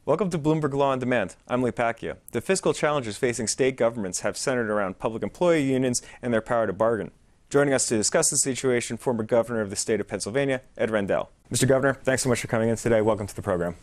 Welcome to Bloomberg Law on Demand. I'm Pacchia. The fiscal challenges facing state governments have centered around public employee unions and their power to bargain. Joining us to discuss the situation, former governor of the state of Pennsylvania, Ed Rendell. Mr. Governor, thanks so much for coming in today. Welcome to the program.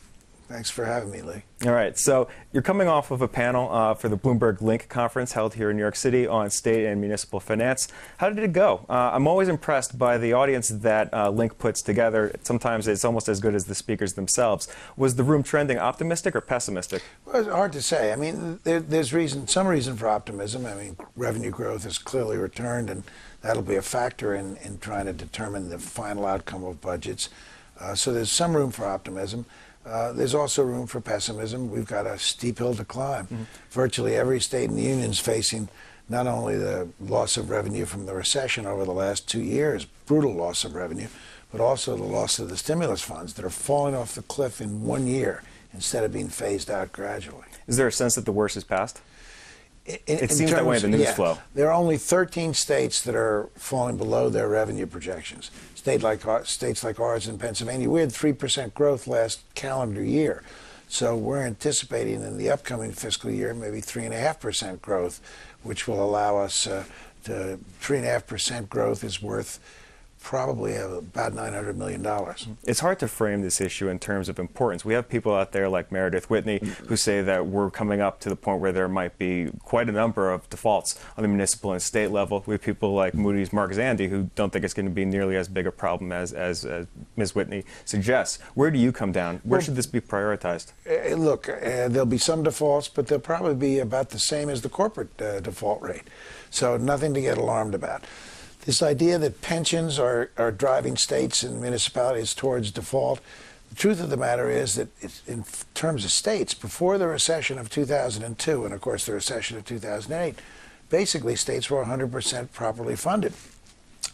Thanks for having me, Lee. All right, so you're coming off of a panel for the Bloomberg Link conference held here in New York City on state and municipal finance. How did it go? I'm always impressed by the audience that Link puts together. Sometimes it's almost as good as the speakers themselves. Was the room trending optimistic or pessimistic? Well, it's hard to say. I mean, there's some reason for optimism. I mean, revenue growth has clearly returned, and that'll be a factor in trying to determine the final outcome of budgets. So there's some room for optimism. There's also room for pessimism. We've got a steep hill to climb. Mm-hmm. Virtually every state in the union is facing not only the loss of revenue from the recession over the last 2 years, brutal loss of revenue, but also the loss of the stimulus funds that are falling off the cliff in 1 year instead of being phased out gradually. Is there a sense that the worst is past? It seems that way in the news flow. There are only 13 states that are falling below their revenue projections. States like ours in Pennsylvania, we had 3% growth last calendar year. So we're anticipating in the upcoming fiscal year maybe 3.5% growth, which will allow us to 3.5% growth is worth probably about $900 million. It's hard to frame this issue in terms of importance. We have people out there like Meredith Whitney who say that we're coming up to the point where there might be quite a number of defaults on the municipal and state level. We have people like Moody's Mark Zandi who don't think it's going to be nearly as big a problem as Ms. Whitney suggests. Where do you come down? Where should this be prioritized? Look, there'll be some defaults, but they'll probably be about the same as the corporate default rate. So nothing to get alarmed about. This idea that pensions are driving states and municipalities towards default, the truth of the matter is that in terms of states, before the recession of 2002 and, of course, the recession of 2008, basically states were 100% properly funded.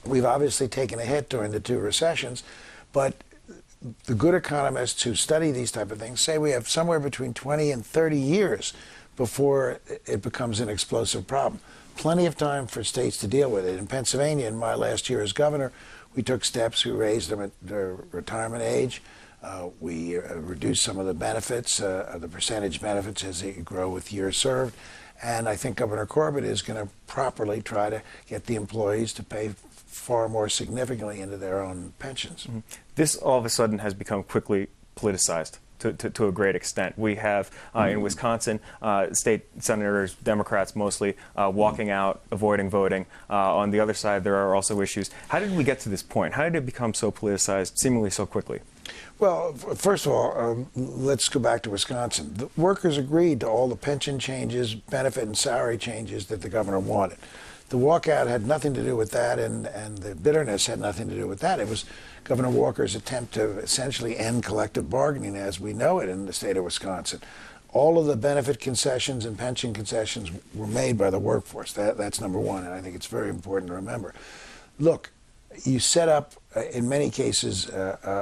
We've obviously taken a hit during the two recessions, but the good economists who study these type of things say we have somewhere between 20 and 30 years before it becomes an explosive problem. Plenty of time for states to deal with it. In Pennsylvania, in my last year as governor, we took steps. We raised the retirement age. We reduced some of the benefits, the percentage benefits as they grow with years served. And I think Governor Corbett is going to properly try to get the employees to pay far more significantly into their own pensions. Mm-hmm. This all of a sudden has become quickly politicized. To a great extent. We have in Wisconsin state senators, Democrats mostly, walking out, avoiding voting. On the other side, there are also issues. How did we get to this point? How did it become so politicized seemingly so quickly? Well, first of all, let's go back to Wisconsin. The workers agreed to all the pension changes, benefit and salary changes that the governor wanted. The walkout had nothing to do with that, and the bitterness had nothing to do with that. It was Governor Walker's attempt to essentially end collective bargaining as we know it in the state of Wisconsin. All of the benefit concessions and pension concessions were made by the workforce. That's number one, and I think it's very important to remember. Look, you set up, in many cases,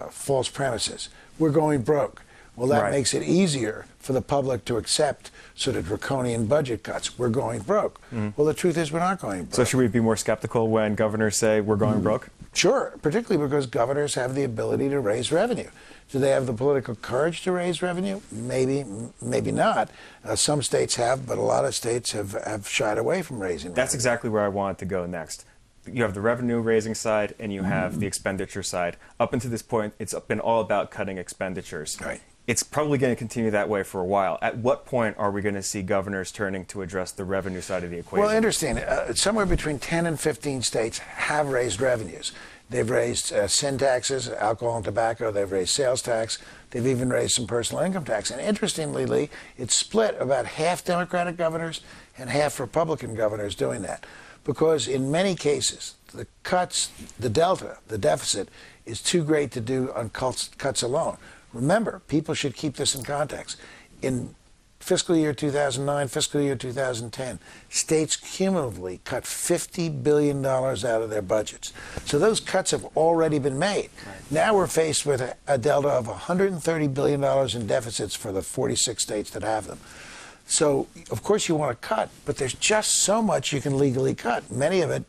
false premises. We're going broke. Well, that makes it easier for the public to accept sort of draconian budget cuts. We're going broke. Well, the truth is we're not going broke. So should we be more skeptical when governors say we're going broke? Sure, particularly because governors have the ability to raise revenue. Do they have the political courage to raise revenue? Maybe, maybe not. Some states have, but a lot of states have shied away from raising revenue. That's exactly where I wanted to go next. You have the revenue-raising side, and you have the expenditure side. Up until this point, it's been all about cutting expenditures. Right. It's probably going to continue that way for a while. At what point are we going to see governors turning to address the revenue side of the equation? Well, interesting. Somewhere between 10 and 15 states have raised revenues. They've raised sin taxes, alcohol and tobacco. They've raised sales tax. They've even raised some personal income tax. And interestingly, Lee, it's split about half Democratic governors and half Republican governors doing that. Because in many cases, the cuts, the delta, the deficit, is too great to do on cuts alone. Remember, people should keep this in context. In fiscal year 2009, fiscal year 2010, states cumulatively cut $50 billion out of their budgets. So those cuts have already been made. Right. Now we're faced with a delta of $130 billion in deficits for the 46 states that have them. So, of course, you want to cut, but there's just so much you can legally cut. Many of it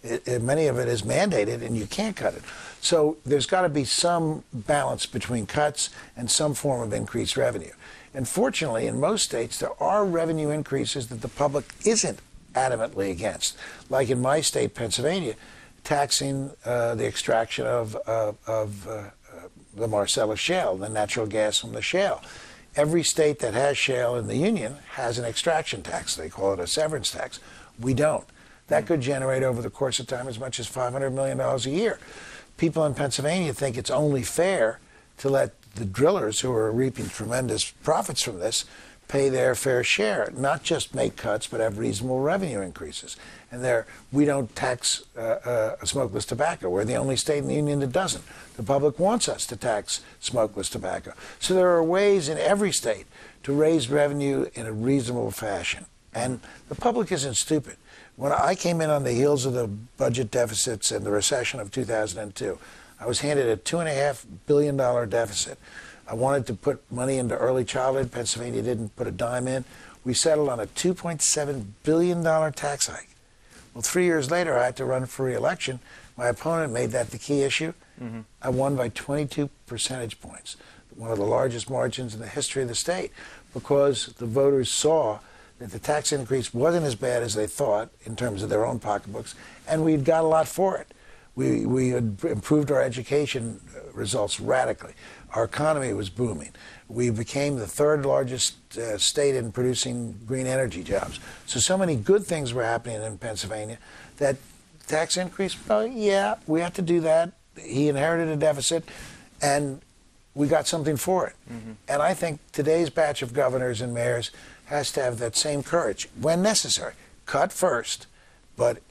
is mandated, and you can't cut it. So there's got to be some balance between cuts and some form of increased revenue. And fortunately, in most states, there are revenue increases that the public isn't adamantly against. Like in my state, Pennsylvania, taxing the extraction of the Marcellus shale, the natural gas from the shale. Every state that has shale in the union has an extraction tax. They call it a severance tax. We don't. That could generate over the course of time as much as $500 million a year. People in Pennsylvania think it's only fair to let the drillers, who are reaping tremendous profits from this, pay their fair share, not just make cuts, but have reasonable revenue increases. And we don't tax smokeless tobacco. We're the only state in the union that doesn't. The public wants us to tax smokeless tobacco. So there are ways in every state to raise revenue in a reasonable fashion. And the public isn't stupid. When I came in on the heels of the budget deficits and the recession of 2002, I was handed a $2.5 billion deficit. I wanted to put money into early childhood. Pennsylvania didn't put a dime in. We settled on a $2.7 billion tax hike. Well, 3 years later, I had to run for re-election. My opponent made that the key issue. Mm-hmm. I won by 22 percentage points, one of the largest margins in the history of the state, because the voters saw that the tax increase wasn't as bad as they thought in terms of their own pocketbooks, and we'd got a lot for it. We had improved our education results radically. Our economy was booming. We became the third largest state in producing green energy jobs. So many good things were happening in Pennsylvania that tax increase, well, yeah, we had to do that. He inherited a deficit, and we got something for it. Mm-hmm. And I think today's batch of governors and mayors has to have that same courage when necessary. Cut first, but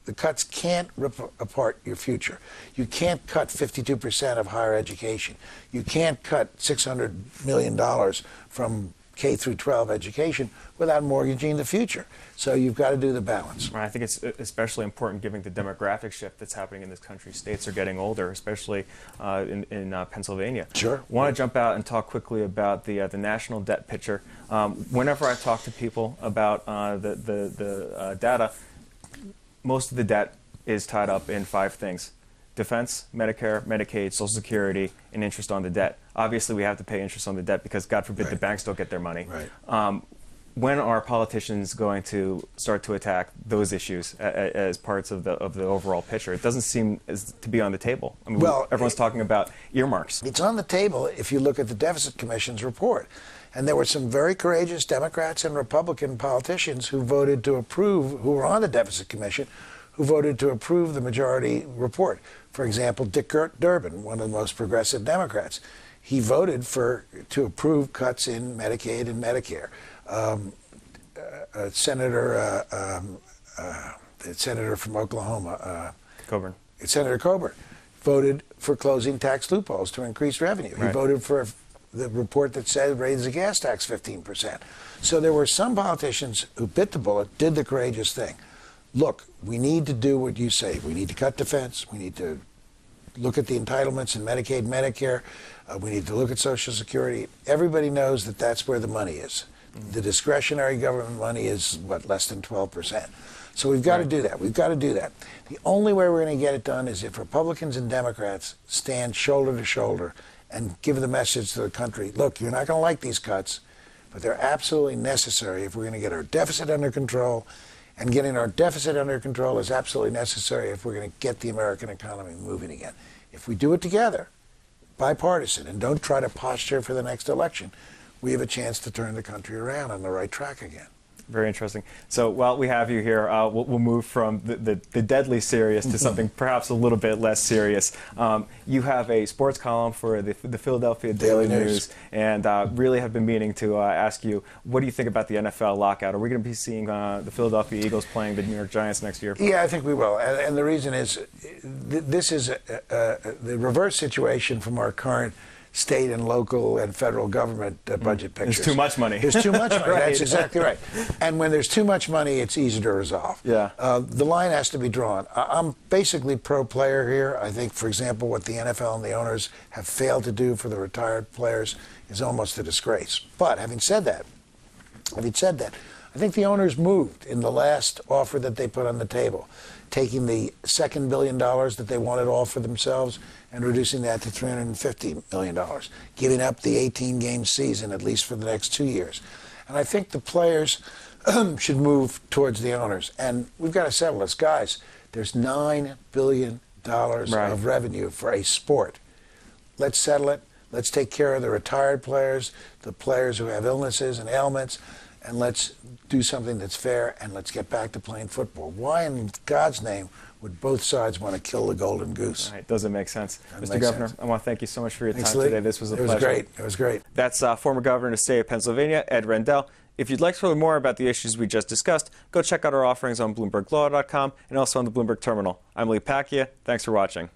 the cuts can't rip apart your future. You can't cut 52% of higher education. You can't cut $600 million from K through 12 education without mortgaging the future. So you've got to do the balance. I think it's especially important given the demographic shift that's happening in this country. States are getting older, especially in Pennsylvania. Sure. I want to jump out and talk quickly about the national debt picture. Whenever I talk to people about the data, most of the debt is tied up in 5 things: defense, Medicare, Medicaid, Social Security, and interest on the debt. Obviously, we have to pay interest on the debt because, God forbid, the banks don't get their money. Right. When are politicians going to start to attack those issues as parts of the overall picture? It doesn't seem to be on the table. I mean, well, everyone's talking about earmarks. It's on the table if you look at the Deficit Commission's report. And there were some very courageous Democrats and Republican politicians who voted to approve, who were on the Deficit Commission, who voted to approve the majority report. For example, Dick Durbin, one of the most progressive Democrats, he voted to approve cuts in Medicaid and Medicare. The senator from Oklahoma, Senator Coburn, voted for closing tax loopholes to increase revenue. Right. He voted for the report that said raise the gas tax 15%. So there were some politicians who bit the bullet, did the courageous thing. Look, we need to do what you say. We need to cut defense. We need to look at the entitlements in Medicaid, Medicare. We need to look at Social Security. Everybody knows that that's where the money is. Mm-hmm. The discretionary government money is, less than 12%. So we've got to do that. We've got to do that. The only way we're going to get it done is if Republicans and Democrats stand shoulder to shoulder and give the message to the country, look, you're not going to like these cuts, but they're absolutely necessary if we're going to get our deficit under control, and getting our deficit under control is absolutely necessary if we're going to get the American economy moving again. If we do it together, bipartisan, and don't try to posture for the next election, we have a chance to turn the country around on the right track again. Very interesting. So while we have you here, we'll move from the deadly serious to something perhaps a little bit less serious. You have a sports column for the Philadelphia Daily News, and really have been meaning to ask you, what do you think about the NFL lockout? Are we going to be seeing the Philadelphia Eagles playing the New York Giants next year? Yeah, I think we will. And the reason is this is the reverse situation from our current state and local and federal government budget pictures. There's too much money. There's too much money. Right. That's exactly right. And when there's too much money, it's easy to resolve. Yeah. The line has to be drawn. I'm basically pro-player here. I think, for example, what the NFL and the owners have failed to do for the retired players is almost a disgrace. But having said that, I think the owners moved in the last offer that they put on the table, taking the second $1 billion that they wanted all for themselves and reducing that to $350 million, giving up the 18-game season at least for the next 2 years. And I think the players should move towards the owners. And we've got to settle this. Guys, there's $9 billion of revenue for a sport. Let's settle it. Let's take care of the retired players, the players who have illnesses and ailments, and let's do something that's fair, and let's get back to playing football. Why in God's name would both sides want to kill the golden goose? Right, doesn't make sense. Mr. Governor, I want to thank you so much for your time today. This was a pleasure. It was great. It was great. That's former Governor of the State of Pennsylvania, Ed Rendell. If you'd like to learn more about the issues we just discussed, go check out our offerings on BloombergLaw.com and also on the Bloomberg Terminal. I'm Pacchia. Thanks for watching.